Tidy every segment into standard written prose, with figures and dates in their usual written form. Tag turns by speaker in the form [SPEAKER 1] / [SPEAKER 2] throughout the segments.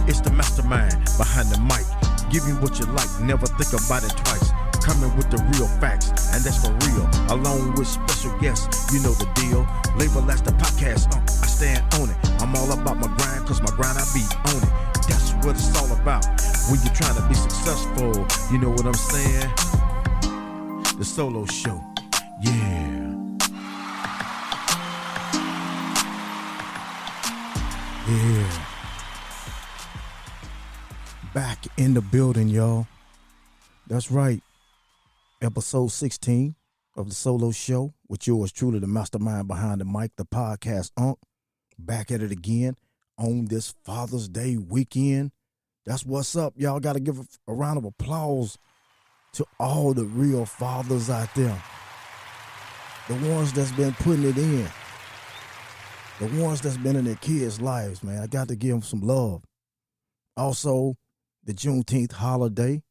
[SPEAKER 1] It's the mastermind behind the mic. Give you what you like, never think about it twice. Coming with the real facts, and that's for real. Along with special guests, you know the deal. Label as the podcast, I stand on it. I'm all about my grind, cause my grind I be on it. That's what it's all about. When you're trying to be successful, you know what I'm saying? The Solo Show, yeah. Yeah. Back in the building, y'all. That's right. Episode 16 of the Solo Show with yours truly, the mastermind behind the mic, the podcast Unc. Back at it again on this Father's Day weekend. That's what's up. Y'all got to give a round of applause to all the real fathers out there. The ones that's been putting it in. The ones that's been in their kids' lives, man. I got to give them some love. Also, the Juneteenth holiday.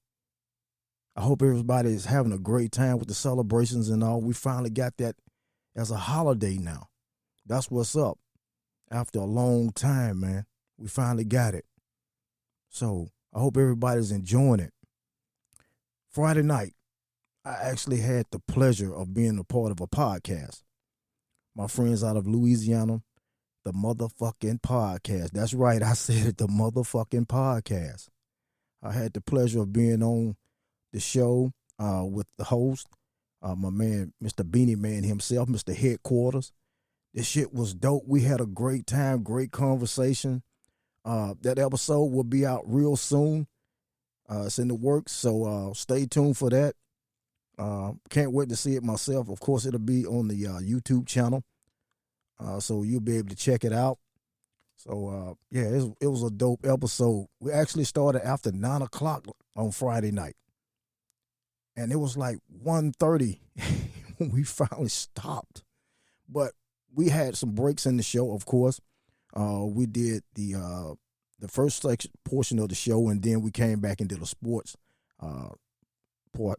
[SPEAKER 1] I hope everybody is having a great time with the celebrations and all. We finally got that as a holiday now. That's what's up. After a long time, man, we finally got it. So I hope everybody's enjoying it. Friday night, I actually had the pleasure of being a part of a podcast. My friends out of Louisiana, the motherfucking podcast. That's right, I said it, the motherfucking podcast. I had the pleasure of being on the show with the host, my man, Mr. Beanie Man himself, Mr. Headquarters. This shit was dope. We had a great time, great conversation. That episode will be out real soon. It's in the works, so stay tuned for that. Can't wait to see it myself. Of course, it'll be on the YouTube channel, so you'll be able to check it out. So, yeah, it was a dope episode. We actually started after 9 o'clock on Friday night. And it was like 1:30 when we finally stopped. But we had some breaks in the show, of course. We did the first portion of the show, and then we came back and did a sports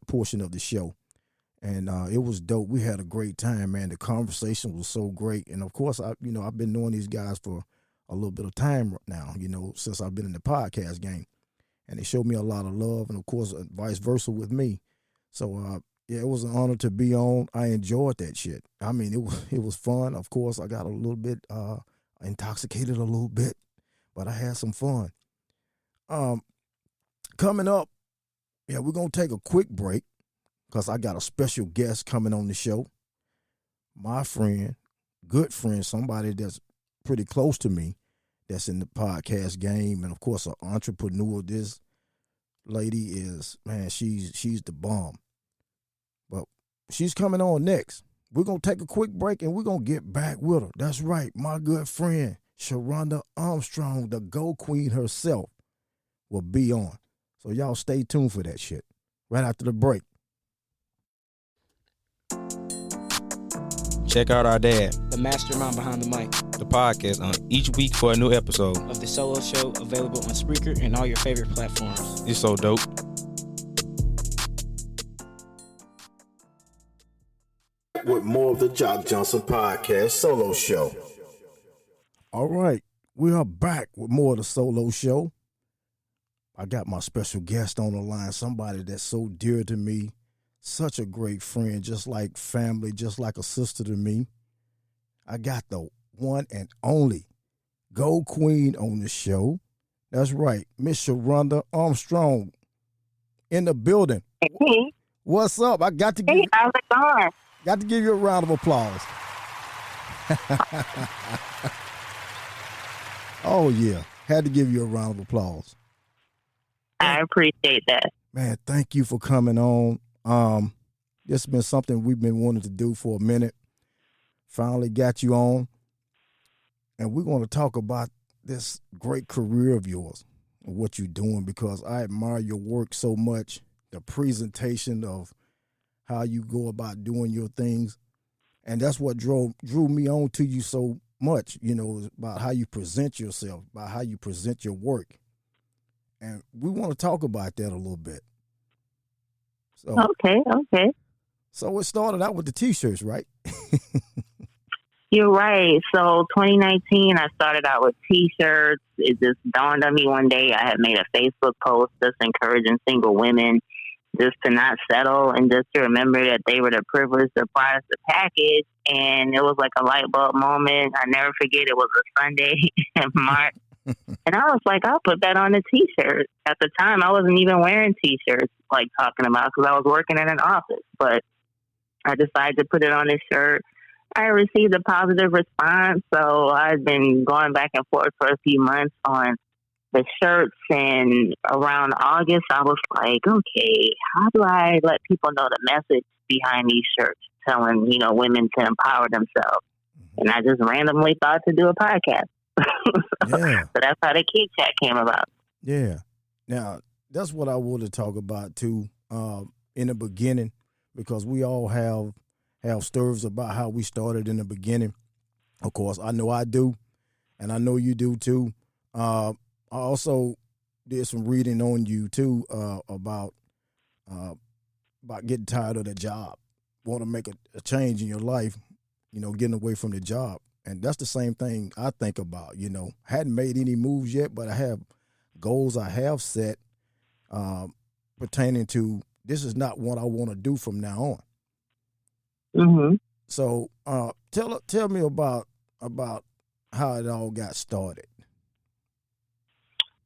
[SPEAKER 1] portion of the show. And it was dope. We had a great time, man. The conversation was so great. And, of course, I've been knowing these guys for a little bit of time now, since I've been in the podcast game. And they showed me a lot of love, and, of course, vice versa with me. So, yeah, it was an honor to be on. I enjoyed that shit. I mean, it was fun. Of course, I got a little bit intoxicated a little bit, but I had some fun. Coming up, yeah, we're going to take a quick break because I got a special guest coming on the show. My friend, good friend, somebody that's pretty close to me that's in the podcast game, and, of course, an entrepreneur. This lady is, man, she's the bomb. But she's coming on next. We're going to take a quick break, and we're going to get back with her. That's right, my good friend, Shronda Armstrong, the Go Queen herself, will be on. So y'all stay tuned for that shit right after the break.
[SPEAKER 2] Check out our dad,
[SPEAKER 3] the mastermind behind the mic,
[SPEAKER 2] the podcast on each week for a new episode
[SPEAKER 3] of the Solo Show, available on Spreaker and all your favorite platforms.
[SPEAKER 2] It's so dope.
[SPEAKER 1] With more of the Jock Johnson Podcast Solo Show. All right, we are back with more of the Solo Show. I got my special guest on the line, somebody that's so dear to me, such a great friend, just like family, just like a sister to me. I got the one and only Go Queen on the show. That's right, Miss Shronda Armstrong in the building.
[SPEAKER 4] Hey.
[SPEAKER 1] What's up? I got to give
[SPEAKER 4] Hey, how's it going?
[SPEAKER 1] Got to give you a round of applause. Oh, yeah. Had to give you a round of applause.
[SPEAKER 4] I appreciate that.
[SPEAKER 1] Man, thank you for coming on. This has been something we've been wanting to do for a minute. Finally got you on. And we're going to talk about this great career of yours and what you're doing, because I admire your work so much, the presentation of how you go about doing your things. And that's what drew me on to you so much, about how you present yourself, about how you present your work. And we want to talk about that a little bit.
[SPEAKER 4] So, okay.
[SPEAKER 1] So it started out with the T-shirts, right?
[SPEAKER 4] You're right. So 2019, I started out with T-shirts. It just dawned on me one day. I had made a Facebook post just encouraging single women just to not settle and just to remember that they were the privileged to price the package. And it was like a light bulb moment. I never forget. It was a Sunday in March. And I was like, I'll put that on a T-shirt. At the time, I wasn't even wearing T-shirts, like talking about, because I was working in an office. But I decided to put it on this shirt. I received a positive response, so I've been going back and forth for a few months on the shirts, and around August, I was like, okay, how do I let people know the message behind these shirts, telling, women to empower themselves? And I just randomly thought to do a podcast.
[SPEAKER 1] Yeah.
[SPEAKER 4] So that's how the Key Chat came about.
[SPEAKER 1] Yeah. Now, that's what I want to talk about, too, in the beginning, because we all have stories about how we started in the beginning. Of course, I know I do, and I know you do too. I also did some reading on you too about getting tired of the job, want to make a change in your life, getting away from the job. And that's the same thing I think about, hadn't made any moves yet, but I have goals I have set pertaining to this is not what I want to do from now on.
[SPEAKER 4] Mm-hmm.
[SPEAKER 1] So tell me about how it all got started.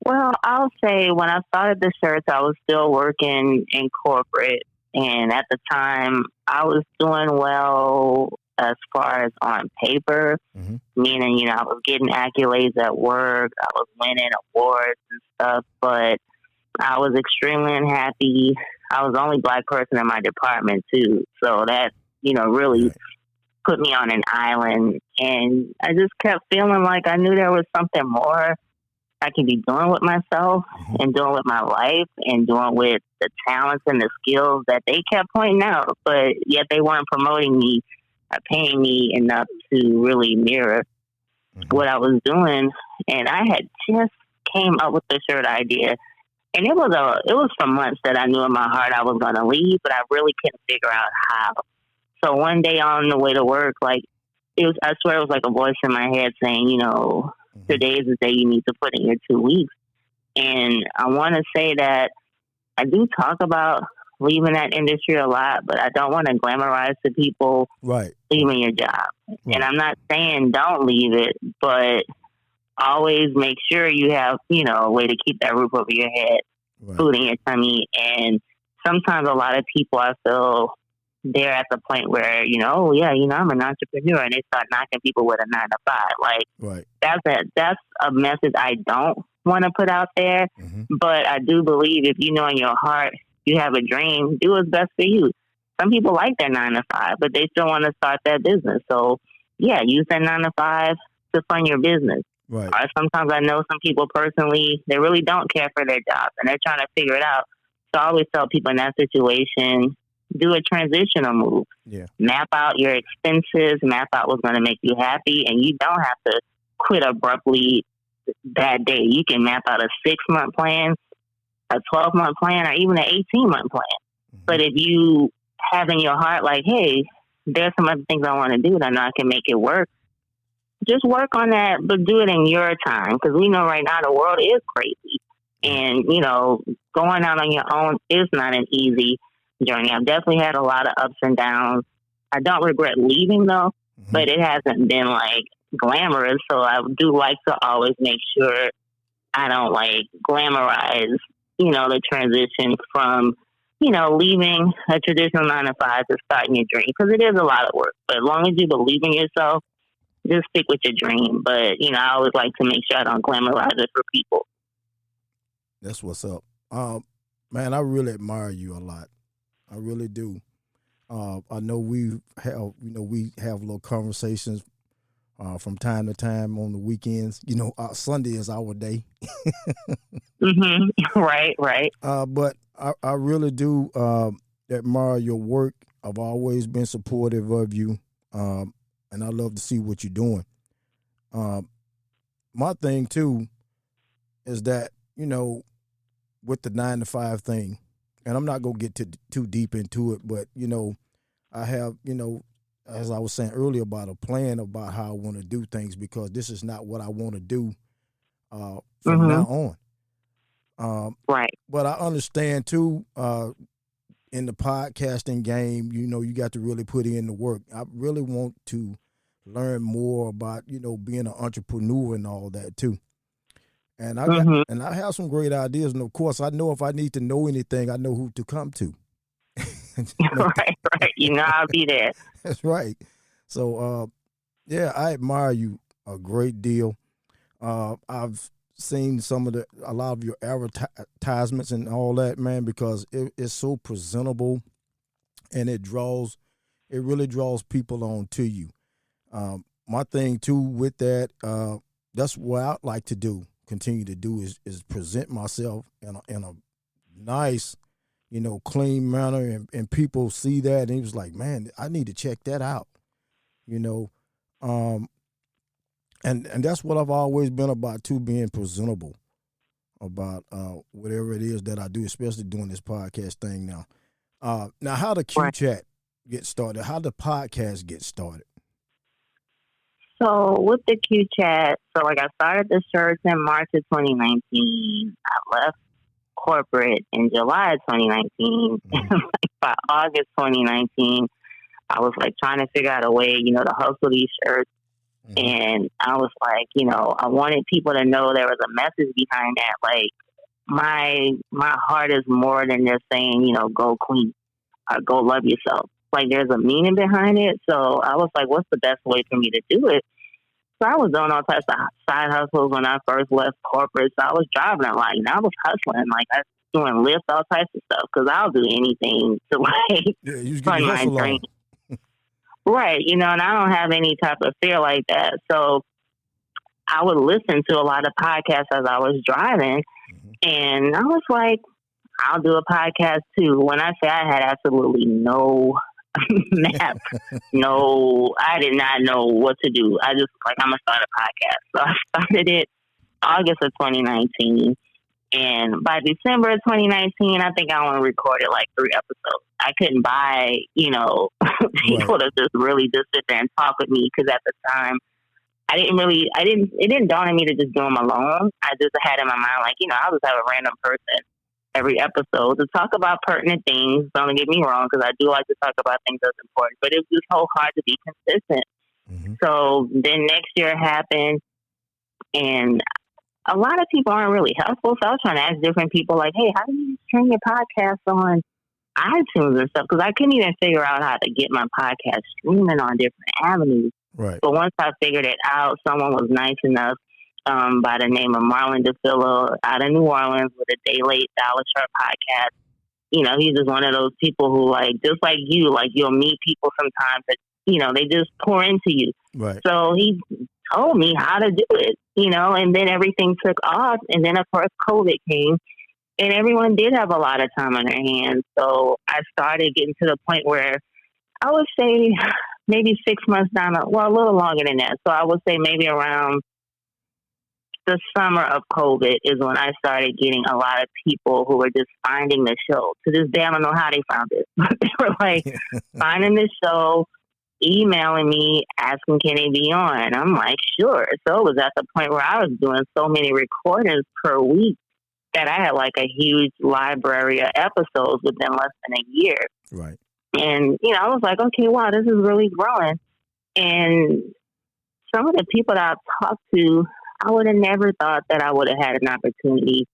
[SPEAKER 4] Well, I'll say when I started the shirts, I was still working in corporate. And at the time, I was doing well as far as on paper, meaning, I was getting accolades at work. I was winning awards and stuff, but I was extremely unhappy. I was the only Black person in my department, too. So that, really put me on an island. And I just kept feeling like I knew there was something more I could be doing with myself and doing with my life and doing with the talents and the skills that they kept pointing out, but yet they weren't promoting me or paying me enough to really mirror what I was doing. And I had just came up with the shirt idea. And it was for months that I knew in my heart I was going to leave, but I really couldn't figure out how. So one day on the way to work, I swear it was like a voice in my head saying, today is the day you need to put in your 2 weeks. And I want to say that I do talk about leaving that industry a lot, but I don't want to glamorize to people leaving your job. Right. And I'm not saying don't leave it, but always make sure you have, a way to keep that roof over your head, food in your tummy. And sometimes a lot of people, I feel, they're at the point where, I'm an entrepreneur, and they start knocking people with a 9-to-5. That's a message I don't want to put out there. But I do believe if you know in your heart you have a dream, do what's best for you. Some people like their 9-to-5, but they still want to start that business. So use that 9-to-5 to fund your business. Or sometimes I know some people personally, they really don't care for their jobs and they're trying to figure it out. So I always tell people in that situation, do a transitional move. Map out your expenses, map out what's going to make you happy, and you don't have to quit abruptly that day. You can map out a 6-month plan, a 12-month plan, or even an 18-month plan. But if you have in your heart, like, hey, there's some other things I want to do that I know I can make it work, just work on that, but do it in your time. Because we know right now the world is crazy. And, going out on your own is not an easy journey. I've definitely had a lot of ups and downs. I don't regret leaving though, but it hasn't been glamorous. So I do like to always make sure I don't glamorize, the transition from, leaving a traditional 9-to-5 to starting your dream, because it is a lot of work. But as long as you believe in yourself, just stick with your dream. But, I always like to make sure I don't glamorize it for people.
[SPEAKER 1] That's what's up. Man, I really admire you a lot. I really do. I know we have little conversations from time to time on the weekends. Sunday is our day.
[SPEAKER 4] Right.
[SPEAKER 1] But I really do admire your work. I've always been supportive of you, and I love to see what you're doing. My thing too is that with the 9-to-5 thing. And I'm not going to get too deep into it, but, I have, as I was saying earlier, about a plan about how I want to do things, because this is not what I want to do from now on.
[SPEAKER 4] Right.
[SPEAKER 1] But I understand too, in the podcasting game, you got to really put in the work. I really want to learn more about, being an entrepreneur and all that too. And I have some great ideas. And of course, I know if I need to know anything, I know who to come to.
[SPEAKER 4] Right. I'll be there.
[SPEAKER 1] That's right. So, yeah, I admire you a great deal. I've seen a lot of your advertisements and all that, man, because it's so presentable, and it really draws people on to you. My thing too with that, that's what I'd like to continue to do is present myself in a nice, clean manner, and people see that, and he was like, man, I need to check that out, and that's what I've always been about too, being presentable about whatever it is that I do, especially doing this podcast thing now. Now, how the Q chat get started? How the podcast get started?
[SPEAKER 4] So with the Q chat, I started the shirts in March of 2019. I left corporate in July of 2019. By August 2019, I was trying to figure out a way, to hustle these shirts. And I was I wanted people to know there was a message behind that. My heart is more than just saying, go queen or go love yourself. There's a meaning behind it. So I was what's the best way for me to do it? So I was doing all types of side hustles when I first left corporate. So I was driving a lot, I was hustling. I was doing Lyft, all types of stuff, because I'll do anything to fund my dream. Right, and I don't have any type of fear like that. So I would listen to a lot of podcasts as I was driving, and I was I'll do a podcast too. When I say I had absolutely no map, I did not know what to do. I just I'm going to start a podcast. So I started it August of 2019. And by December of 2019, I think I only recorded 3 episodes. I couldn't buy, people to just really just sit there and talk with me, because at the time, it didn't dawn on me to just do them alone. I just had in my mind, I'll just have a random person every episode to talk about pertinent things. Don't get me wrong, because I do like to talk about things that's important, but it was just so hard to be consistent. So then next year happened, and a lot of people aren't really helpful. So I was trying to ask different people, hey, how do you turn your podcast on iTunes and stuff? Because I couldn't even figure out how to get my podcast streaming on different avenues.
[SPEAKER 1] Right.
[SPEAKER 4] But once I figured it out, someone was nice enough, by the name of Marlon DeFillo out of New Orleans, with a Day Late Dollar Shirt podcast. He's just one of those people who, just like you, you'll meet people sometimes that, they just pour into you.
[SPEAKER 1] Right.
[SPEAKER 4] So he told me how to do it, and then everything took off. And then, of course, COVID came, and everyone did have a lot of time on their hands. So I started getting to the point where I would say maybe 6 months down, a little longer than that. So I would say maybe around the summer of COVID is when I started getting a lot of people who were just finding the show. To this day, I don't know how they found it. They were finding the show, emailing me, asking, can they be on? I'm sure. So it was at the point where I was doing so many recordings per week that I had a huge library of episodes within less than a year.
[SPEAKER 1] Right.
[SPEAKER 4] And, I was okay, wow, this is really growing. And some of the people that I've talked to, I would have never thought that I would have had an opportunity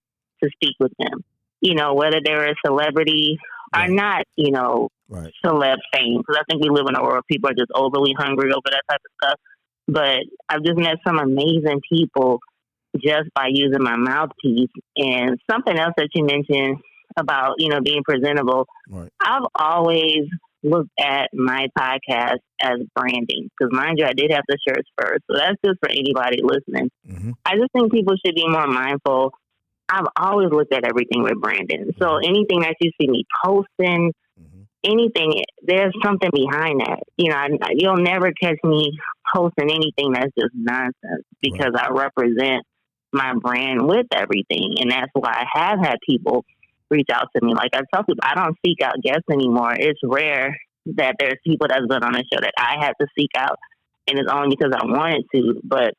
[SPEAKER 4] to speak with them. Whether they're a celebrity or not, celeb fame. Because I think we live in a world where people are just overly hungry over that type of stuff. But I've just met some amazing people just by using my mouthpiece. And something else that you mentioned about, being presentable. Right. I've always looked at my podcast as branding, because mind you, I did have the shirts first. So that's just for anybody listening. I just think people should be more mindful. I've always looked at everything with branding. So anything that you see me posting, anything, there's something behind that. You'll never catch me posting anything that's just nonsense, because I represent my brand with everything. And that's why I have had people reach out to me. I tell people, I don't seek out guests anymore. It's rare that there's people that's been on the show that I had to seek out, and it's only because I wanted to. But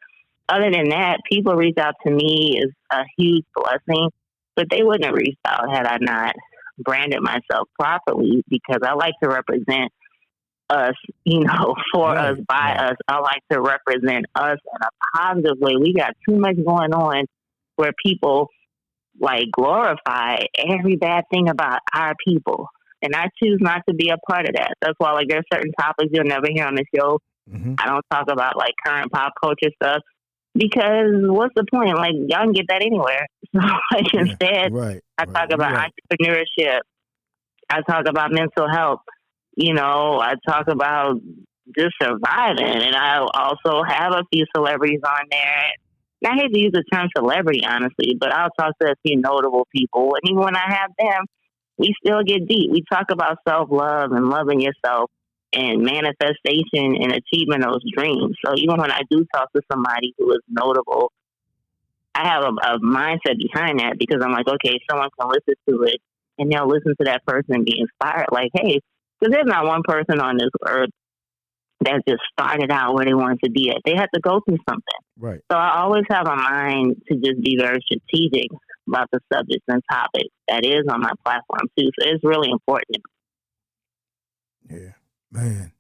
[SPEAKER 4] other than that, people reach out to me is a huge blessing, but they wouldn't have reached out had I not branded myself properly, because I like to represent us, for us, by us. I like to represent us in a positive way. We got too much going on where people like glorify every bad thing about our people. And I choose not to be a part of that. That's why, like, there's certain topics you'll never hear on the show. Mm-hmm. I don't talk about, like, current pop culture stuff, because what's the point? Like, y'all can get that anywhere. So, like, instead, I talk about entrepreneurship. I talk about mental health. I talk about just surviving. And I also have a few celebrities on there. And I hate to use the term celebrity, honestly, but I'll talk to a few notable people. And even when I have them, we still get deep. We talk about self-love and loving yourself and manifestation and achieving those dreams. So even when I do talk to somebody who is notable, I have a mindset behind that, because I'm like, okay, someone can listen to it and they'll listen to that person and be inspired. Like, hey, because there's not one person on this earth that just started out where they wanted to be at. They had to go through something.
[SPEAKER 1] Right.
[SPEAKER 4] So I always have a mind to just be very strategic about the subjects and topics that is on my platform too. So it's really important to me.
[SPEAKER 1] Yeah, man.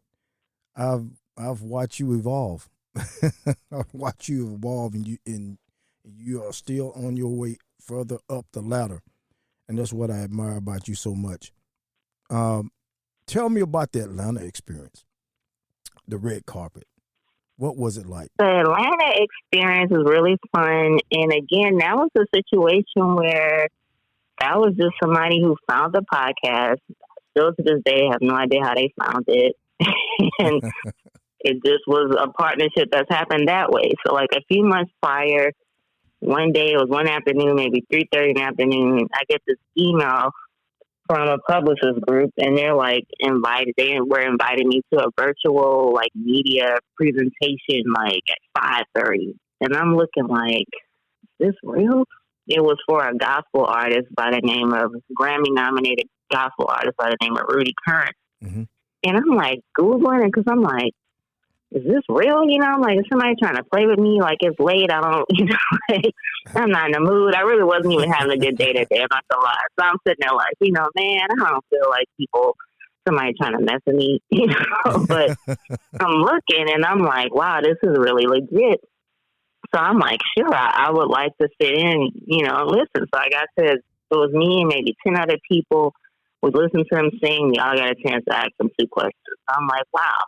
[SPEAKER 1] I've watched you evolve. I've watched you evolve, and you are still on your way further up the ladder, and that's what I admire about you so much. Tell me about the Atlanta experience, the red carpet. What was it like?
[SPEAKER 4] The Atlanta experience was really fun. And again, that was a situation where that was just somebody who found the podcast. Still to this day, I have no idea how they found it. And it just was a partnership that's happened that way. So like a few months prior, one day, it was one afternoon, maybe 3:30 in the afternoon, I get this email from a publicist group, and they're like they were inviting me to a virtual like media presentation like at 5:30. And I'm looking like, is this real? It was for a gospel artist by the name of Grammy nominated gospel artist by the name of Rudy Current. Mm-hmm. And I'm like Googling it, because I'm like, is this real? I'm like, is somebody trying to play with me? Like, it's late. I don't, like, I'm not in the mood. I really wasn't even having a good day that day. I'm not gonna lie. So I'm sitting there like, man, I don't feel like somebody trying to mess with me, but I'm looking and I'm like, wow, this is really legit. So I'm like, sure, I would like to sit in, and listen. So I got to, it was me and maybe 10 other people. We listened to them sing. We all got a chance to ask them 2 questions. I'm like, wow.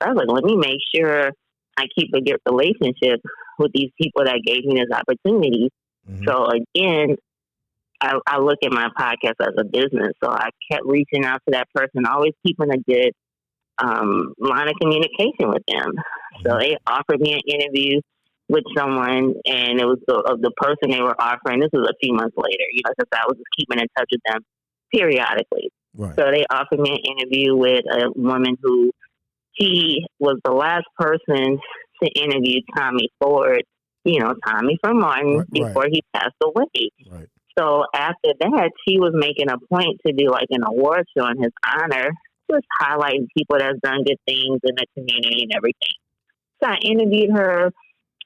[SPEAKER 4] I was like, let me make sure I keep a good relationship with these people that gave me this opportunity. Mm-hmm. So again, I look at my podcast as a business. So I kept reaching out to that person, always keeping a good line of communication with them. Mm-hmm. So they offered me an interview with someone, and it was the person they were offering. This was a few months later, because I was just keeping in touch with them periodically. Right. So they offered me an interview with a woman who, he was the last person to interview Tommy Ford, Tommy from Martin, before he passed away. Right. So after that, she was making a point to do like an award show in his honor, just highlighting people that's done good things in the community and everything. So I interviewed her.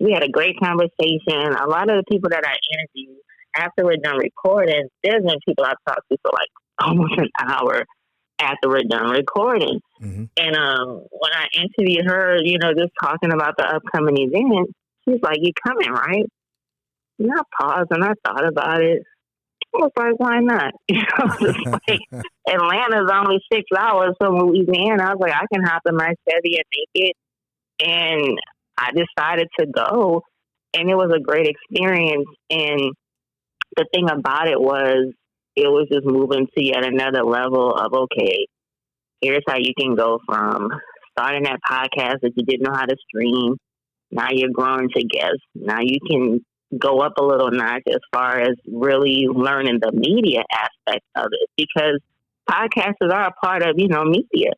[SPEAKER 4] We had a great conversation. A lot of the people that I interviewed, after we're done recording, there's been people I've talked to for like almost an hour after we're done recording. Mm-hmm. And when I interviewed her, just talking about the upcoming event, she's like, you coming, right? And I paused and I thought about it. I was like, why not? Just like, Atlanta's only 6 hours from Louisiana. I was like, I can hop in my Chevy and make it. And I decided to go, and it was a great experience. And the thing about it was just moving to yet another level of, okay, here's how you can go from starting that podcast that you didn't know how to stream. Now you're growing to guests. Now you can go up a little notch as far as really learning the media aspect of it, because podcasters are a part of, media.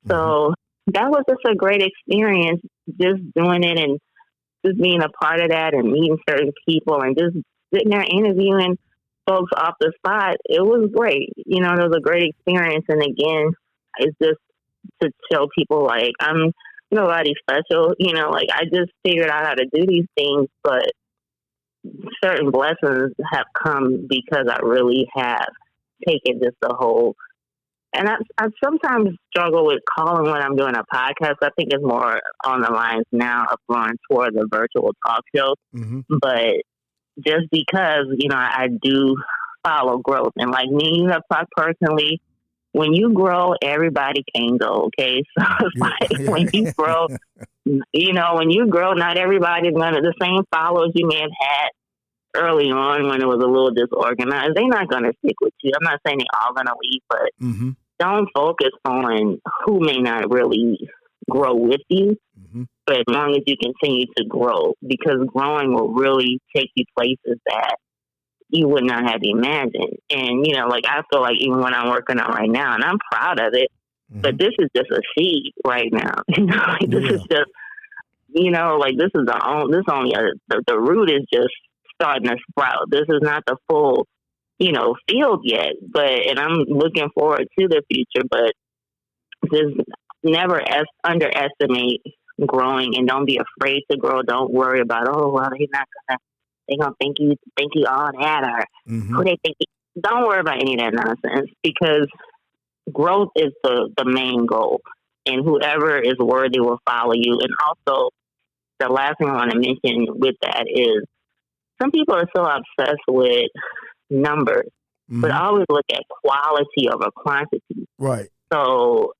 [SPEAKER 4] So that was just a great experience, just doing it and just being a part of that and meeting certain people and just sitting there interviewing folks off the spot. It was great. It was a great experience. And again, it's just to show people like I'm nobody special. Like I just figured out how to do these things, but certain blessings have come because I really have taken just the whole. And I sometimes struggle with calling when I'm doing a podcast. I think it's more on the lines now of going toward the virtual talk show.
[SPEAKER 1] Mm-hmm.
[SPEAKER 4] But just because, I do follow growth. And like me, you have talked personally, when you grow, everybody can go, okay? So it's like when you grow, when you grow, not everybody's going to, the same followers you may have had early on when it was a little disorganized, they're not going to stick with you. I'm not saying they're all going to leave, but
[SPEAKER 1] mm-hmm.
[SPEAKER 4] don't focus on who may not really grow with you,
[SPEAKER 1] mm-hmm.
[SPEAKER 4] but as long as you continue to grow, because growing will really take you places that you would not have imagined. And, like I feel like even when I'm working on right now, and I'm proud of it,
[SPEAKER 1] mm-hmm.
[SPEAKER 4] but this is just a seed right now. This is just, like this is the root is just starting to sprout. This is not the full, field yet, and I'm looking forward to the future, but just never underestimate growing, and don't be afraid to grow. Don't worry about, they're gonna think you all that, or
[SPEAKER 1] mm-hmm.
[SPEAKER 4] who they think. Don't worry about any of that nonsense, because growth is the main goal, and whoever is worthy will follow you. And also, the last thing I want to mention with that is some people are so obsessed with numbers,
[SPEAKER 1] mm-hmm.
[SPEAKER 4] but always look at quality over quantity.
[SPEAKER 1] Right.
[SPEAKER 4] So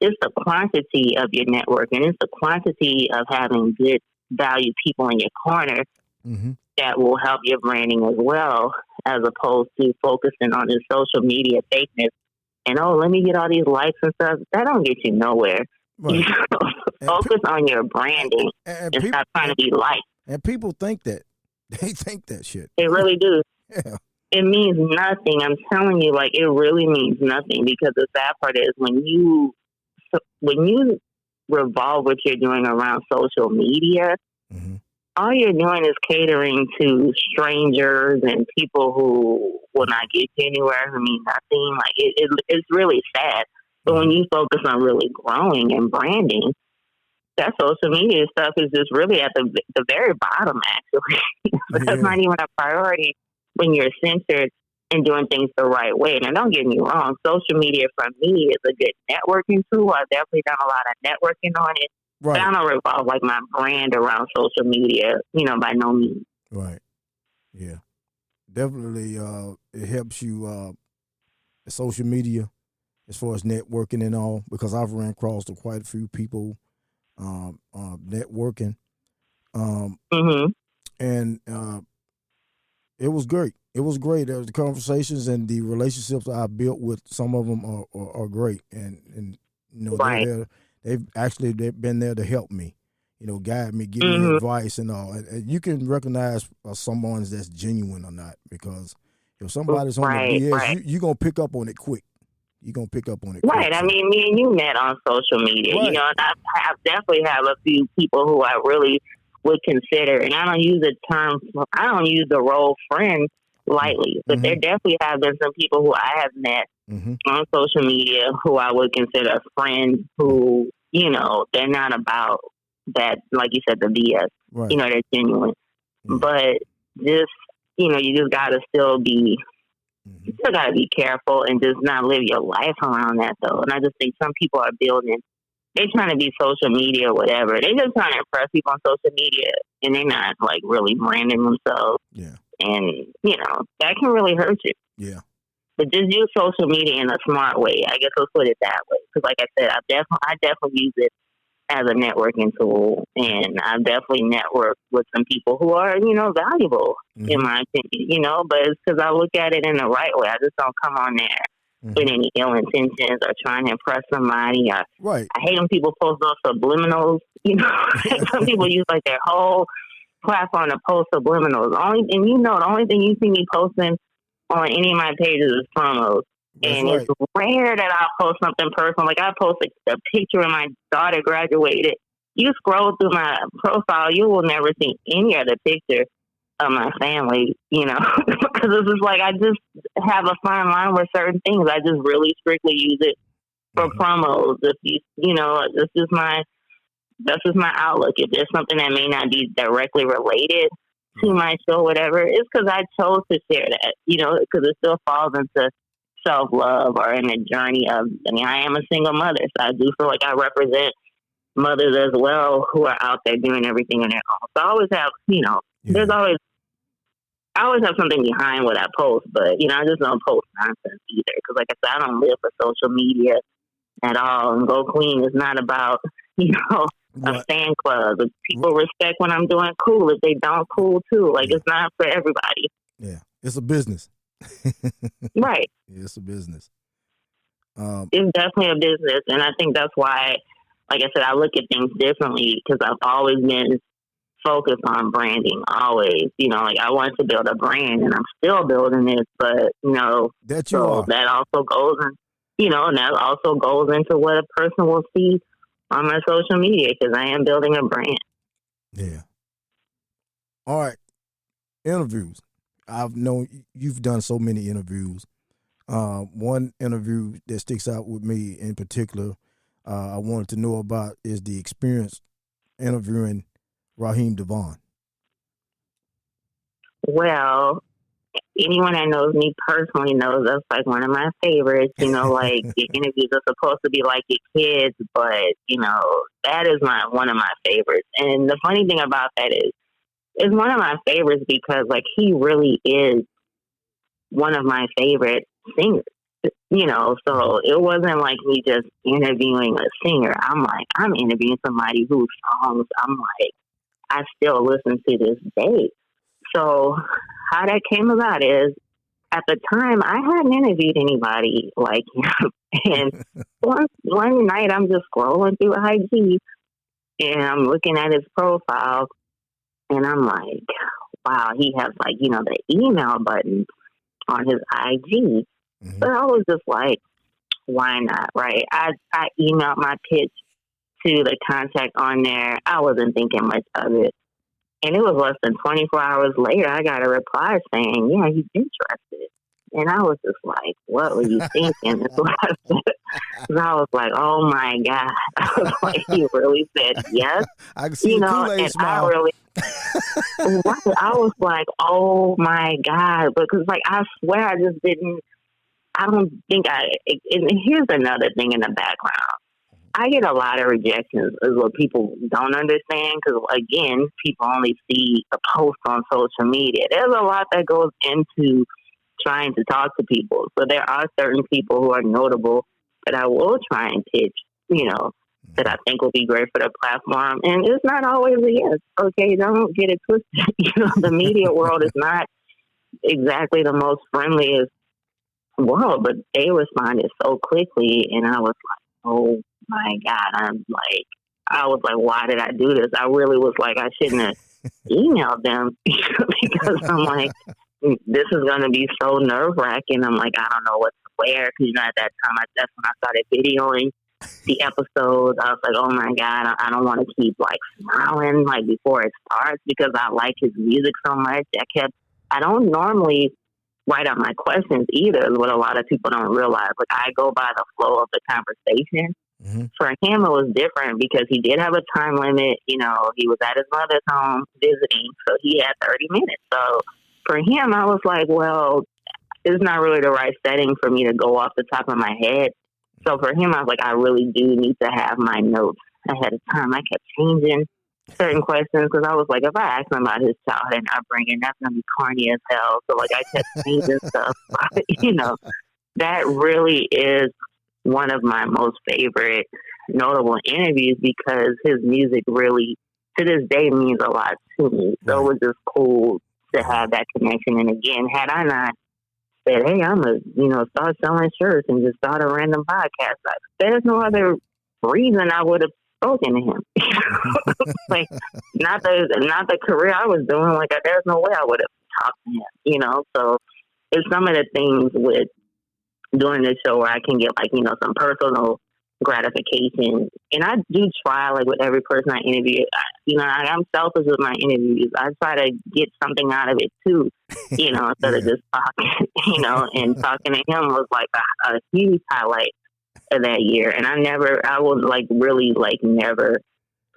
[SPEAKER 4] it's the quantity of your network, and it's the quantity of having good value people in your corner
[SPEAKER 1] mm-hmm.
[SPEAKER 4] that will help your branding as well, as opposed to focusing on this social media fakeness and, let me get all these likes and stuff. That don't get you nowhere.
[SPEAKER 1] Right.
[SPEAKER 4] Focus on your branding and stop trying to be liked.
[SPEAKER 1] And people think that. They think that shit.
[SPEAKER 4] They really do.
[SPEAKER 1] Yeah.
[SPEAKER 4] It means nothing. I'm telling you, like, it really means nothing, because the sad part is when you revolve what you're doing around social media,
[SPEAKER 1] mm-hmm.
[SPEAKER 4] all you're doing is catering to strangers and people who will not get you anywhere, who mean nothing. Like, it's really sad. But when you focus on really growing and branding, that social media stuff is just really at the very bottom, actually. But that's not even a priority when you're centered and doing things the right way. Now, don't get me wrong. Social media, for me, is a good networking tool. I've definitely done a lot of networking on it.
[SPEAKER 1] Right.
[SPEAKER 4] But I don't revolve like my brand around social media, by no means.
[SPEAKER 1] Right. Yeah. Definitely it helps you social media as far as networking and all, because I've ran across to quite a few people networking.
[SPEAKER 4] Mm-hmm.
[SPEAKER 1] And it was great. It was great. The conversations and the relationships I built with some of them are great. And
[SPEAKER 4] right.
[SPEAKER 1] they've been there to help me, guide me, give
[SPEAKER 4] mm-hmm.
[SPEAKER 1] me advice and all. And you can recognize someone that's genuine or not, because if somebody's on the BS, you're going to pick up on it quick. You're going to pick up on it quick.
[SPEAKER 4] Right. I mean, me and you met on social media,
[SPEAKER 1] right.
[SPEAKER 4] And I definitely have a few people who I really would consider, and I don't use the role friend lightly, but
[SPEAKER 1] mm-hmm.
[SPEAKER 4] there definitely have been some people who I have met
[SPEAKER 1] mm-hmm.
[SPEAKER 4] on social media who I would consider a friend, who, they're not about that, like you said, the BS,
[SPEAKER 1] right.
[SPEAKER 4] They're genuine, but just, you just gotta still be,
[SPEAKER 1] mm-hmm.
[SPEAKER 4] you still gotta be careful and just not live your life around that, though. And I just think some people are building, they're trying to be social media or whatever. They just trying to impress people on social media, and they're not like really branding themselves.
[SPEAKER 1] Yeah.
[SPEAKER 4] And, that can really hurt you.
[SPEAKER 1] Yeah.
[SPEAKER 4] But just use social media in a smart way. I guess let's put it that way. Because like I said, I definitely use it as a networking tool. And I've definitely networked with some people who are, valuable,
[SPEAKER 1] mm-hmm.
[SPEAKER 4] in my opinion, but it's because I look at it in the right way. I just don't come on there
[SPEAKER 1] mm-hmm.
[SPEAKER 4] with any ill intentions or trying to impress somebody.
[SPEAKER 1] Right.
[SPEAKER 4] I hate when people post those subliminals. Some people use like their whole platform to post subliminals. The only thing you see me posting on any of my pages is promos.
[SPEAKER 1] That's
[SPEAKER 4] and
[SPEAKER 1] right.
[SPEAKER 4] It's rare that I'll post something personal. Like I posted a picture of my daughter graduated. You scroll through my profile, you will never see any other picture of my family, because it's just like I just have a fine line with certain things. I just really strictly use it for promos. If you know, that's just my outlook. If there's something that may not be directly related to my show, whatever, it's because I chose to share that, you know, because it still falls into self-love or in the journey of, I mean, I am a single mother, so I do feel like I represent mothers as well who are out there doing everything on their own. So I always have, you know, I always have something behind what I post, but, you know, I just don't post nonsense either. Because, like I said, I don't live for social media at all. And Go Queen is not about, you know, a fan club. If people respect what I'm doing, cool. If they don't, cool too. Like, it's not for everybody.
[SPEAKER 1] Yeah, it's a business.
[SPEAKER 4] Right.
[SPEAKER 1] Yeah, it's a business.
[SPEAKER 4] It's definitely a business. And I think that's why, like I said, I look at things differently because I've always been focused on branding, always. You know, like I wanted to build a brand and I'm still building it, but, you know, that also goes in, you know, and that also goes into what a person will see on my social media because I am building a brand.
[SPEAKER 1] Yeah. All right. Interviews. I've known you've done so many interviews. One interview that sticks out with me in particular, I wanted to know about is the experience interviewing Raheem DeVaughn.
[SPEAKER 4] Well, anyone that knows me personally knows that's like one of my favorites. You know, like your interviews are supposed to be like your kids, but you know that is one of my favorites. And the funny thing about that is, it's one of my favorites because like he really is one of my favorite singers. You know, so it wasn't like me just interviewing a singer. I'm interviewing somebody whose songs I'm like, I still listen to this day. So how that came about is at the time I hadn't interviewed anybody like him. And one night I'm just scrolling through IG and I'm looking at his profile and I'm like, wow, he has like, you know, the email button on his IG. Mm-hmm. But I was just like, why not, right? I emailed my pitch to the contact on there. I wasn't thinking much of it. And it was less than 24 hours later, I got a reply saying, yeah, he's interested. And I was just like, what were you thinking? That's what I said. And I was like, oh my God. I was like, he really said yes.
[SPEAKER 1] I can see, you know, the Kool-Aid
[SPEAKER 4] and
[SPEAKER 1] smile.
[SPEAKER 4] I was like, oh my God. Because like, I swear I just didn't, and here's another thing in the background. I get a lot of rejections is what people don't understand because, again, people only see the post on social media. There's a lot that goes into trying to talk to people. So there are certain people who are notable that I will try and pitch, you know, that I think will be great for the platform. And it's not always a yes. Okay, don't get it twisted. You know, the media world is not exactly the most friendliest world, but they responded so quickly, and I was like, oh my God, I was like, why did I do this? I really was like, I shouldn't have emailed them because I'm like, this is going to be so nerve-wracking. I'm like, I don't know what to wear because, you know, at that time, that's when I started videoing the episodes. I was like, oh my God, I don't want to keep like smiling like before it starts because I like his music so much. I don't normally write out my questions either, what a lot of people don't realize. Like, I go by the flow of the conversation. Mm-hmm. For him, it was different because he did have a time limit. You know, he was at his mother's home visiting, so he had 30 minutes. So for him, I was like, well, it's not really the right setting for me to go off the top of my head. So for him, I was like, I really do need to have my notes ahead of time. I kept changing certain questions because I was like, if I ask him about his childhood and upbringing, that's going to be corny as hell. So like I kept changing stuff. But, you know, that really is one of my most favorite notable interviews because his music really, to this day, means a lot to me. So it was just cool to have that connection. And again, had I not said, hey, I'm going to, start selling shirts and just start a random podcast, there's no other reason I would have spoken to him. Like, not the career I was doing. Like, there's no way I would have talked to him, So it's some of the things with doing this show where I can get, like, some personal gratification. And I do try, like, with every person I interview, I'm selfish with my interviews. I try to get something out of it, too, instead of just talking, and talking to him was, like, a huge highlight of that year. And I would like really like never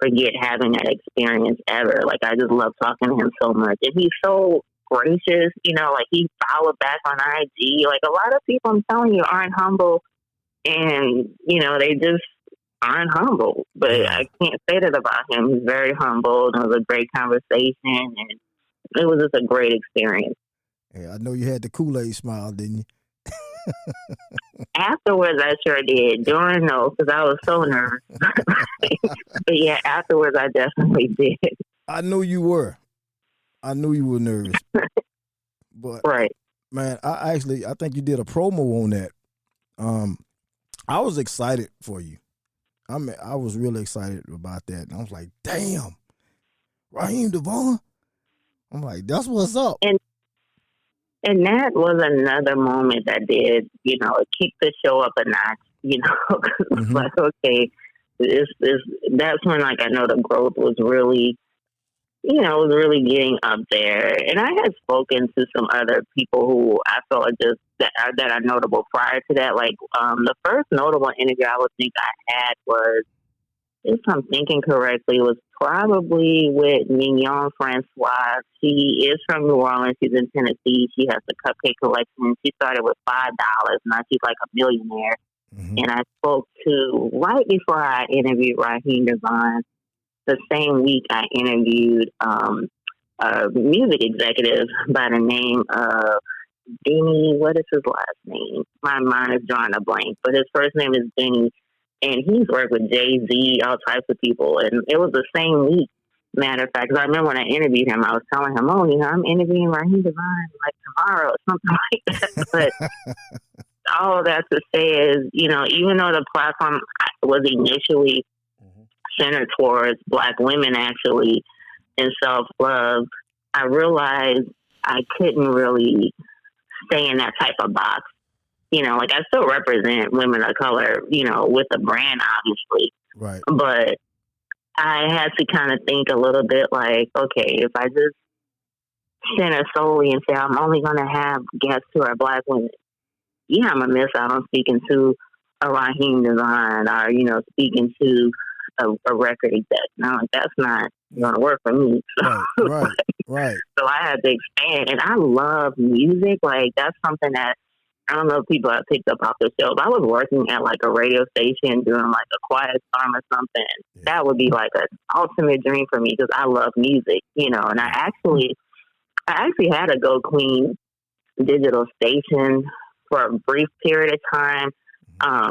[SPEAKER 4] forget having that experience ever. Like, I just love talking to him so much. And he's so gracious, you know, like he followed back on IG. Like, a lot of people, I'm telling you, aren't humble, and, you know, they just aren't humble. But I can't say that about him. He's very humble, and it was a great conversation, and it was just a great experience.
[SPEAKER 1] Yeah, I know you had the Kool-Aid smile, didn't you?
[SPEAKER 4] Afterwards, I sure did. During, no, because I was so nervous. But yeah, afterwards, I definitely did.
[SPEAKER 1] I knew you were. I knew you were nervous. But
[SPEAKER 4] right,
[SPEAKER 1] man, I think you did a promo on that. I was excited for you. I was really excited about that. And I was like, damn, Raheem DeVaughn. I'm like, that's what's up.
[SPEAKER 4] And that was another moment that did, you know, it kicked the show up a notch, you know. It's like, okay, that's when, like, I know the growth was really, you know, was really getting up there. And I had spoken to some other people who I felt like just that are notable prior to that. Like, the first notable interview I would think I had was, if I'm thinking correctly, was probably with Mignon Francois. She is from New Orleans. She's in Tennessee. She has a cupcake collection. She started with $5. Now she's like a millionaire. And I spoke to, right before I interviewed Raheem DeVaughn, the same week I interviewed a music executive by the name of Benny. What is his last name? My mind is drawing a blank, but his first name is Benny. And he's worked with Jay-Z, all types of people. And it was the same week, matter of fact. Because I remember when I interviewed him, I was telling him, oh, you know, I'm interviewing Raheem DeVaughn like tomorrow or something like that. But all of that to say is, you know, even though the platform was initially centered towards Black women, actually, and self-love, I realized I couldn't really stay in that type of box. You know, like, I still represent women of color, you know, with the brand, obviously.
[SPEAKER 1] Right.
[SPEAKER 4] But I had to kind of think a little bit like, okay, if I just center solely and say I'm only going to have guests who are Black women, yeah, I'm going to miss out on speaking to a Raheem DeVaughn or, you know, speaking to a record exec. No, that's not going to work for me. So,
[SPEAKER 1] Right.
[SPEAKER 4] So I had to expand. And I love music. Like, that's something that, I don't know if people have picked up off the show, but I was working at like a radio station doing like a quiet storm or something. Yeah. That would be like an ultimate dream for me because I love music, you know. And I actually had a Go Queen digital station for a brief period of time.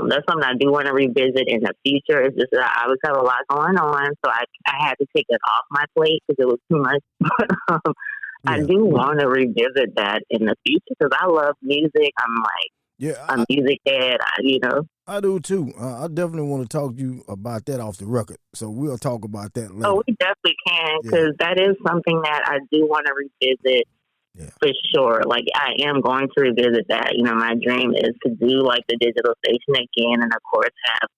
[SPEAKER 4] That's something I do want to revisit in the future. It's just that I always have a lot going on, so I had to take it off my plate because it was too much. I do want to revisit that in the future because I love music. I'm like a music head, you know.
[SPEAKER 1] I do too. I definitely want to talk to you about that off the record. So we'll talk about that later.
[SPEAKER 4] Oh, we definitely can because that is something that I do want to revisit for sure. Like, I am going to revisit that. You know, my dream is to do like the digital station again and, of course, have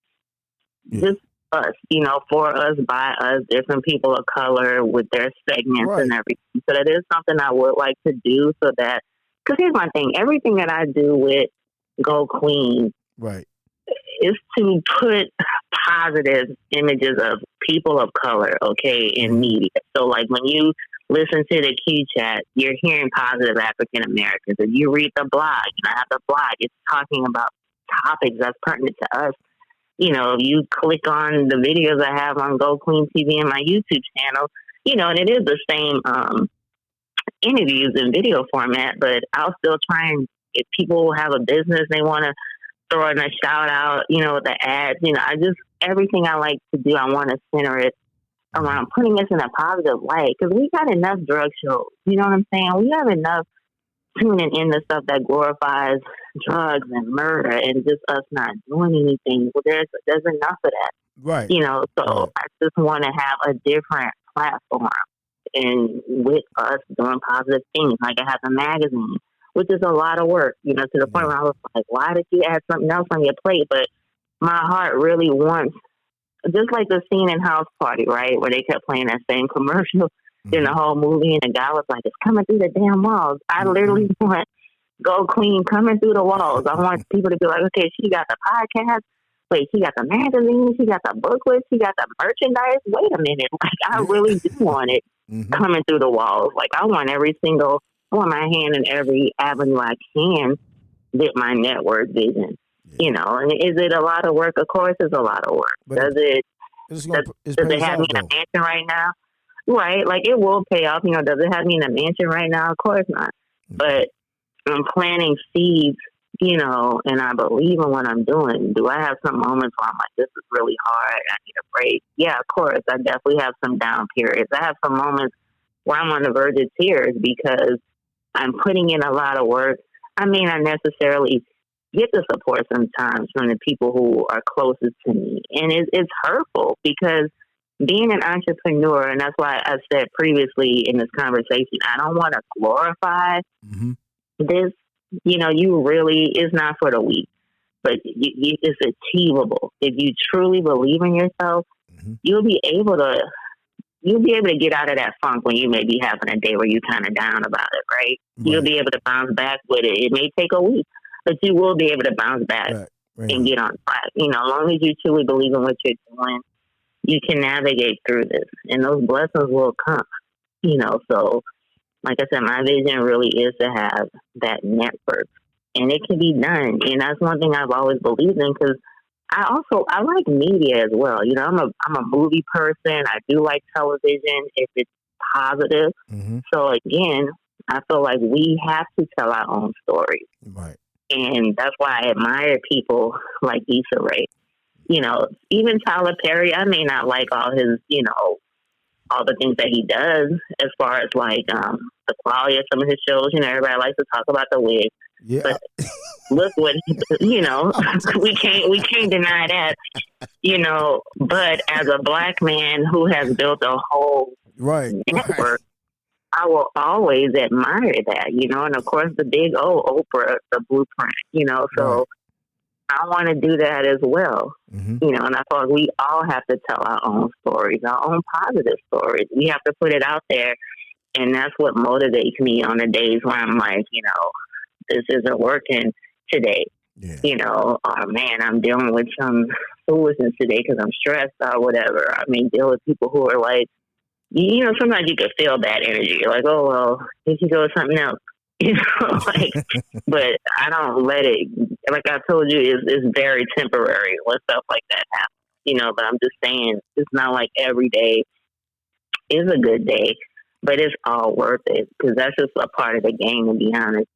[SPEAKER 4] just us, you know, for us, by us, different people of color with their segments and everything. So that is something I would like to do so that, because here's my thing, everything that I do with Go Queen is to put positive images of people of color, okay, in media. So like when you listen to the Q chat, you're hearing positive African Americans. If you read the blog, you know, I have the blog, it's talking about topics that's pertinent to us. You know, you click on the videos I have on Go Queen TV and my YouTube channel, you know, and it is the same interviews in video format, but I'll still try and, if people have a business, they want to throw in a shout out, you know, with the ads, you know, everything I like to do, I want to center it around putting us in a positive light because we got enough drug shows, you know what I'm saying? We have enough tuning in to stuff that glorifies drugs and murder and just us not doing anything. Well, there's enough of that.
[SPEAKER 1] Right.
[SPEAKER 4] You know, so I just want to have a different platform and with us doing positive things. Like I have a magazine, which is a lot of work, you know, to the point where I was like, why did you add something else on your plate? But my heart really wants, just like the scene in House Party, right, where they kept playing that same commercial in the whole movie, and the guy was like, it's coming through the damn walls. I literally want Go Queen coming through the walls. I want people to be like, okay, she got the podcast, wait, she got the magazine, she got the booklets, she got the merchandise. Wait a minute. Like, I really do want it coming through the walls. Like, I want my hand in every avenue I can with my network vision. You know, and is it a lot of work? Of course it's a lot of work.
[SPEAKER 1] But
[SPEAKER 4] does it have me in a
[SPEAKER 1] though.
[SPEAKER 4] mansion right now? Right. Like, it will pay off. You know, does it have me in a mansion right now? Of course not. But I'm planting seeds, you know, and I believe in what I'm doing. Do I have some moments where I'm like, this is really hard, I need a break? Yeah, of course. I definitely have some down periods. I have some moments where I'm on the verge of tears because I'm putting in a lot of work. I may not necessarily get the support sometimes from the people who are closest to me. And it's hurtful because being an entrepreneur, and that's why I said previously in this conversation, I don't want to glorify this. You know, it's not for the weak, but it's achievable. If you truly believe in yourself, you'll be able to get out of that funk when you may be having a day where you're kind of down about it, right? You'll be able to bounce back with it. It may take a week, but you will be able to bounce back and get on track. You know, as long as you truly believe in what you're doing, you can navigate through this, and those blessings will come. You know, so like I said, my vision really is to have that network, and it can be done. And that's one thing I've always believed in, because I like media as well. You know, I'm a movie person. I do like television if it's positive. So again, I feel like we have to tell our own stories.
[SPEAKER 1] Right.
[SPEAKER 4] And that's why I admire people like Issa Rae. You know, even Tyler Perry, I may not like all his, you know, all the things that he does as far as like the quality of some of his shows. You know, everybody likes to talk about the wig.
[SPEAKER 1] Yeah.
[SPEAKER 4] But look what, you know, we can't deny that, you know, but as a black man who has built a whole network, I will always admire that, you know, and of course the big Oprah, the blueprint, you know, so I want to do that as well, you know, and I thought we all have to tell our own stories, our own positive stories. We have to put it out there, and that's what motivates me on the days where I'm like, you know, this isn't working today. You know, oh man, I'm dealing with some foolishness today because I'm stressed or whatever. I mean, deal with people who are like, you know, sometimes you can feel that energy. You're like, oh, well, you can go with something else. You know, like, but I don't let it, like I told you, it's very temporary when stuff like that happens. You know, but I'm just saying, it's not like every day is a good day, but it's all worth it because that's just a part of the game, to be honest.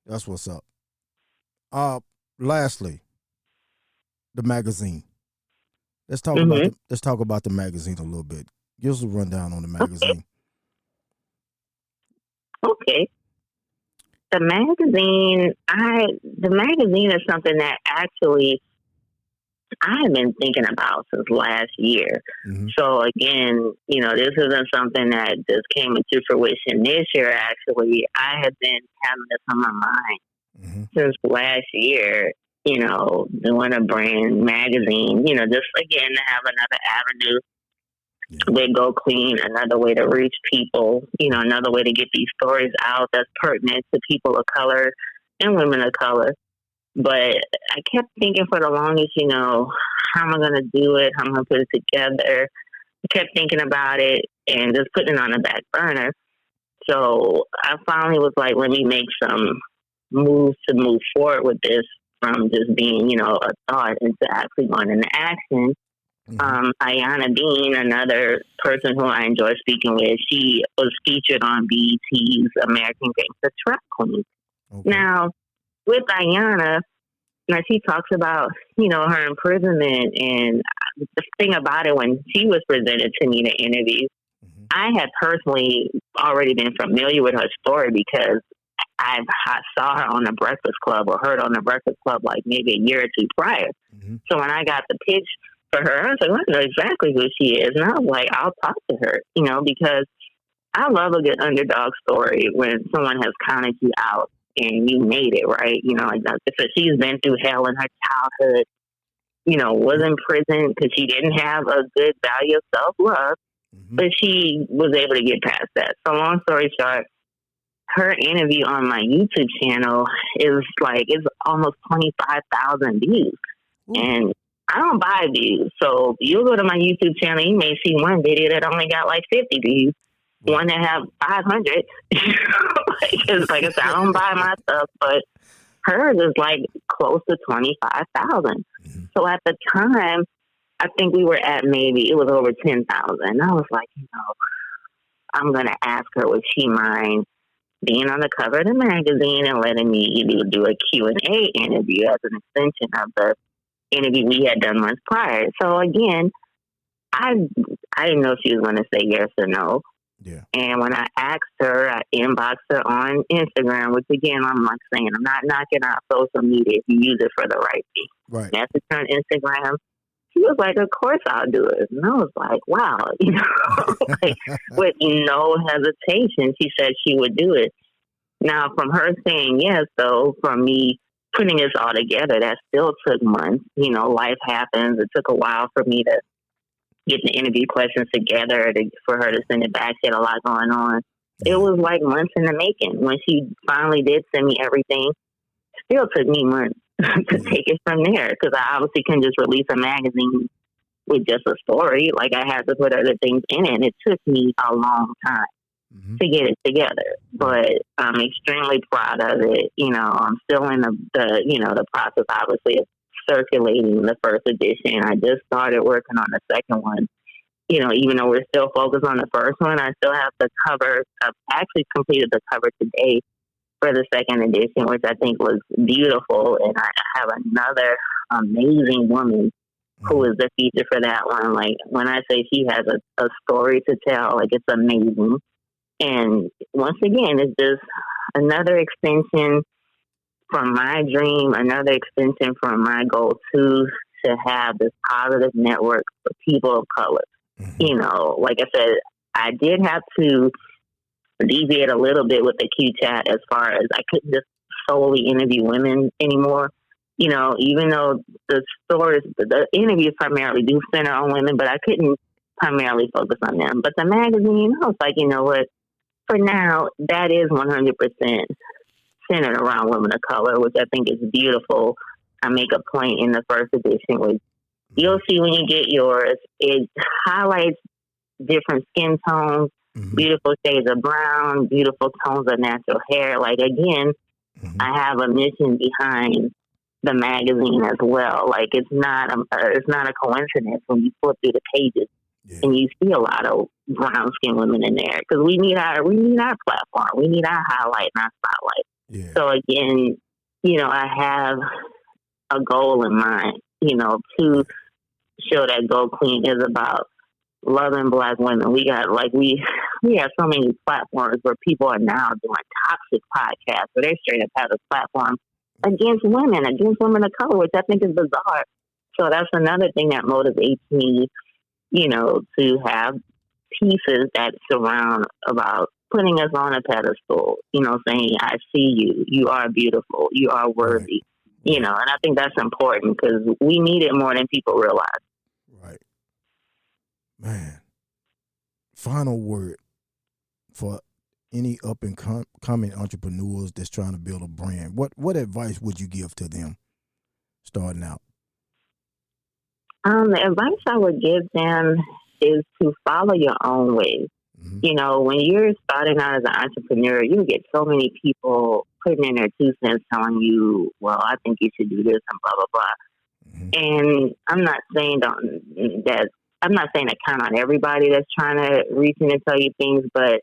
[SPEAKER 1] That's what's up. Lastly, the magazine. Let's talk about the magazine a little bit. Give us a rundown on the magazine.
[SPEAKER 4] Okay. The magazine is something that actually I've been thinking about since last year. So again, you know, this isn't something that just came into fruition this year. Actually, I have been having this on my mind since last year, you know, doing a brand magazine, you know, just again to have another avenue with Go Clean, another way to reach people, you know, another way to get these stories out that's pertinent to people of color and women of color. But I kept thinking for the longest, you know, how am I going to do it? How am I going to put it together? I kept thinking about it and just putting it on the back burner. So I finally was like, let me make some moves to move forward with this from just being, you know, a thought into actually going into action. Ayana Bean, another person who I enjoy speaking with, she was featured on BET's American Gangster Trap Queen. Now, with Ayana, now she talks about, you know, her imprisonment, and the thing about it, when she was presented to me in the interview, I had personally already been familiar with her story because I saw her on the Breakfast Club or heard on the Breakfast Club like maybe a year or two prior. So when I got the pitch for her, I was like, well, I know exactly who she is. And I was like, I'll talk to her, you know, because I love a good underdog story when someone has counted you out and you made it, right? You know, like so she's been through hell in her childhood, you know, was in prison because she didn't have a good value of self-love, but she was able to get past that. So long story short, her interview on my YouTube channel is like, it's almost 25,000 views. Ooh. And I don't buy views. So you'll go to my YouTube channel, you may see one video that only got like 50 views, one that have 500. It's like I said, I don't buy my stuff, but hers is like close to 25,000. Mm-hmm. So at the time, I think we were at maybe, it was over 10,000. I was like, I'm going to ask her, would she mind being on the cover of the magazine and letting me do a Q&A interview as an extension of the interview we had done months prior. So again, I didn't know if she was going to say yes or no.
[SPEAKER 1] Yeah. And
[SPEAKER 4] when I asked her, I inboxed her on Instagram, which again, I'm like saying, I'm not knocking out social media if you use it for the right thing.
[SPEAKER 1] Right.
[SPEAKER 4] Message her on Instagram. She was like, of course I'll do it. And I was like, wow, like, with no hesitation, she said she would do it. Now, from her saying yes, though, from me putting this all together, that still took months. Life happens. It took a while for me to get the interview questions together for her to send it back. She had a lot going on. It was like months in the making. When she finally did send me everything, it still took me months to take it from there, because I obviously couldn't just release a magazine with just a story. Like, I had to put other things in it, and it took me a long time to get it together. But I'm extremely proud of it. I'm still in the process, obviously, of circulating the first edition. I just started working on the second one. Even though we're still focused on the first one, I still have the cover. I've actually completed the cover today for the second edition, which I think was beautiful. And I have another amazing woman who is the feature for that one. Like, when I say she has a story to tell, like, it's amazing. And once again, it's just another extension from my dream, another extension from my goal to have this positive network for people of color. Like I said, I did have to deviate a little bit with the Q chat as far as I couldn't just solely interview women anymore. Even though the stories, the interviews primarily do center on women, but I couldn't primarily focus on them. But the magazine, I was like, you know what? For now, that is 100% centered around women of color, which I think is beautiful. I make a point in the first edition, which you'll see when you get yours. It highlights different skin tones, beautiful shades of brown, beautiful tones of natural hair. Like, again, I have a mission behind the magazine as well. Like, it's not a coincidence when you flip through the pages and you see a lot of brown skinned women in there, because we need our platform, we need our highlight and our spotlight. Yeah. So again, I have a goal in mind, to show that Go Queen is about loving Black women. We have so many platforms where people are now doing toxic podcasts where they straight up have a platform against women of color, which I think is bizarre. So that's another thing that motivates me, to have pieces that surround about putting us on a pedestal, saying, I see you, you are beautiful, you are worthy, and I think that's important because we need it more than people realize.
[SPEAKER 1] Right. Man, final word for any up and coming entrepreneurs that's trying to build a brand. What advice would you give to them starting out?
[SPEAKER 4] The advice I would give them is to follow your own way. When you're starting out as an entrepreneur, you get so many people putting in their 2 cents telling you, well, I think you should do this and blah, blah, blah. And I'm not saying to count on everybody that's trying to reach in and tell you things, but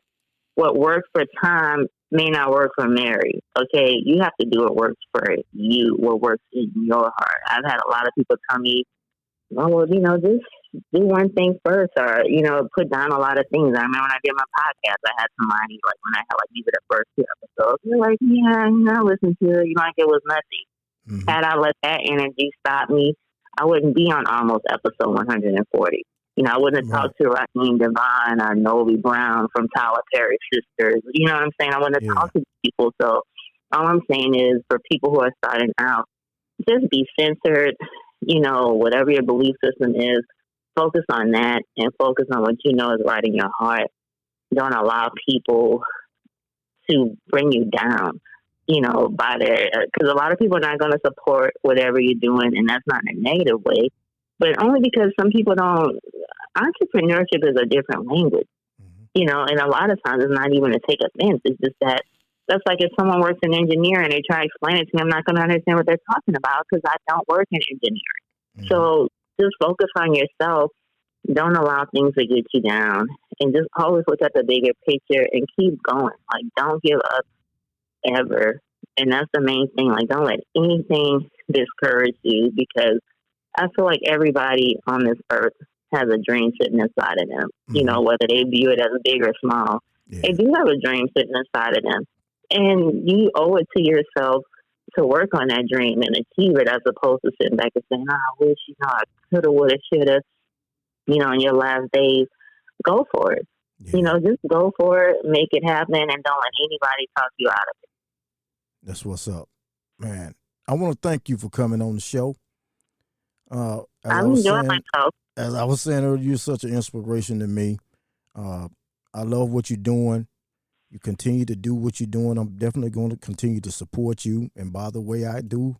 [SPEAKER 4] what works for Tom may not work for Mary. Okay, you have to do what works for you, what works in your heart. I've had a lot of people tell me, well, just do one thing first, or, put down a lot of things. I remember when I did my podcast, I had somebody, like, when I had, like, maybe the first 2 episodes, they're like, I listened to it, like it was nothing. Had I let that energy stop me, I wouldn't be on almost episode 140. I wouldn't have talked to Raheem Devine or Novi Brown from Tyler Perry Sisters. You know what I'm saying? I wouldn't have talked to people. So all I'm saying is, for people who are starting out, just be centered. Whatever your belief system is, focus on that and focus on what is right in your heart. Don't allow people to bring you down, by their, because a lot of people are not going to support whatever you're doing, and that's not in a negative way, but only because some people don't. Entrepreneurship is a different language, and a lot of times it's not even to take offense. It's just that's like if someone works in engineering and they try to explain it to me, I'm not going to understand what they're talking about because I don't work in engineering. So just focus on yourself. Don't allow things to get you down, and just always look at the bigger picture and keep going. Like, don't give up ever. And that's the main thing. Like, don't let anything discourage you, because I feel like everybody on this earth has a dream sitting inside of them, whether they view it as big or small. Yeah. They do have a dream sitting inside of them. And you owe it to yourself to work on that dream and achieve it, as opposed to sitting back and saying, I wish, I coulda, woulda, shoulda, in your last days. Go for it. Yeah. Just go for it, make it happen, and don't let anybody talk you out of it.
[SPEAKER 1] That's what's up, man. I want to thank you for coming on the show.
[SPEAKER 4] I'm enjoying myself.
[SPEAKER 1] As I was saying earlier, you're such an inspiration to me. I love what you're doing. You continue to do what you're doing. I'm definitely going to continue to support you. And by the way, I did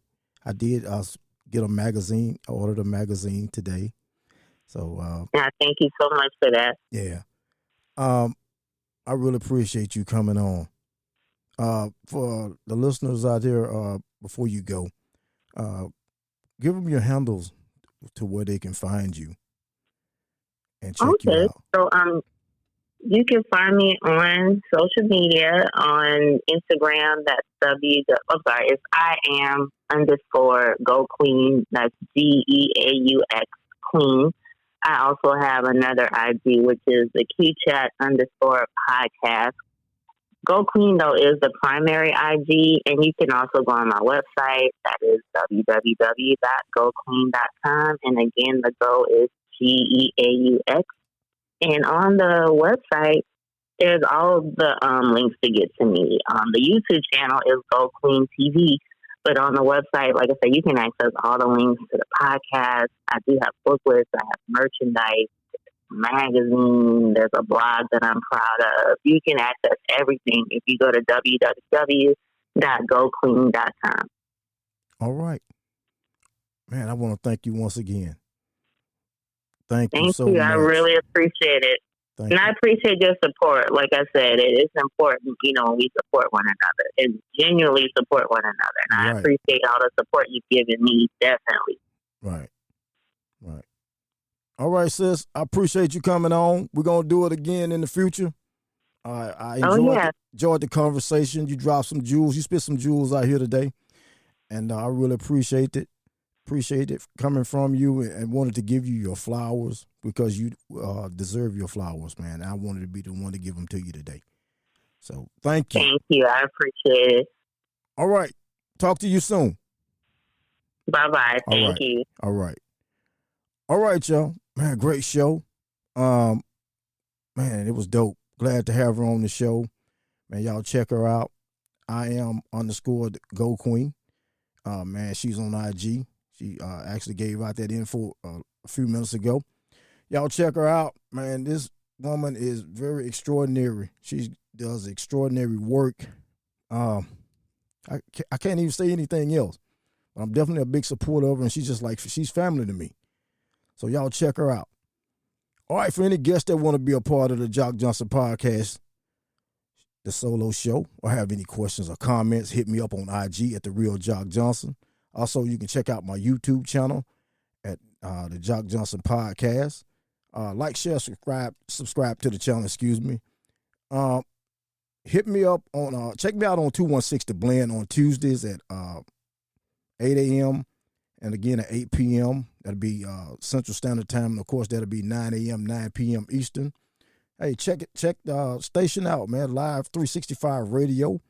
[SPEAKER 1] get a magazine. I ordered a magazine today. So
[SPEAKER 4] thank you so much for that.
[SPEAKER 1] Yeah. I really appreciate you coming on. For the listeners out there, before you go, give them your handles to where they can find you and check you out.
[SPEAKER 4] So you can find me on social media on Instagram. That's it's I am_GoQueen. That's GEAUX Queen. I also have another IG, which is the QChat_podcast. Go Queen, though, is the primary IG, and you can also go on my website. That is www.goqueen.com. And again, the Go is GEAUX. And on the website, there's all of the links to get to me. The YouTube channel is Go Queen TV. But on the website, like I said, you can access all the links to the podcast. I do have booklets. I have merchandise, magazine. There's a blog that I'm proud of. You can access everything if you go to www.goqueen.com.
[SPEAKER 1] All right. Man, I want to thank you once again. Thank you so much.
[SPEAKER 4] I really appreciate it.
[SPEAKER 1] Thank you.
[SPEAKER 4] I appreciate your support. Like I said, it's important, when we support one another and genuinely support one another. And I appreciate all the support you've given me, definitely.
[SPEAKER 1] Right. All right, sis. I appreciate you coming on. We're going to do it again in the future. I enjoyed the conversation. You dropped some jewels. You spit some jewels out here today. And I really appreciate it. Appreciate it coming from you, and wanted to give you your flowers because you deserve your flowers, man. I wanted to be the one to give them to you today. So thank you.
[SPEAKER 4] Thank you. I appreciate it.
[SPEAKER 1] All right. Talk to you soon.
[SPEAKER 4] Bye-bye. Thank you.
[SPEAKER 1] All right, y'all. Man, great show. Man, it was dope. Glad to have her on the show. Man, y'all check her out. I am _Go Queen. Man, she's on IG. She actually gave out that info a few minutes ago. Y'all check her out. Man, this woman is very extraordinary. She does extraordinary work. I can't even say anything else. But I'm definitely a big supporter of her, and she's family to me. So y'all check her out. All right, for any guests that want to be a part of the Jock Johnson podcast, the solo show, or have any questions or comments, hit me up on IG at The Real Jock Johnson. Also, you can check out my YouTube channel at the Jock Johnson Podcast. Like, share, subscribe to the channel, excuse me. Hit me up on, check me out on 216 The Blend on Tuesdays at 8 a.m. and again at 8 p.m. That'll be Central Standard Time. And of course, that'll be 9 a.m., 9 p.m. Eastern. Hey, check the station out, man. Live 365 radio.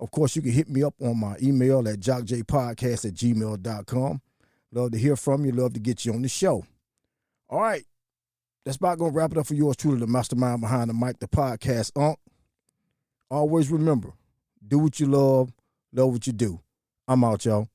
[SPEAKER 1] Of course, you can hit me up on my email at jockjpodcast@gmail.com. Love to hear from you. Love to get you on the show. All right. That's about going to wrap it up for yours truly, the mastermind behind the mic, the podcast Unc. Always remember, do what you love what you do. I'm out, y'all.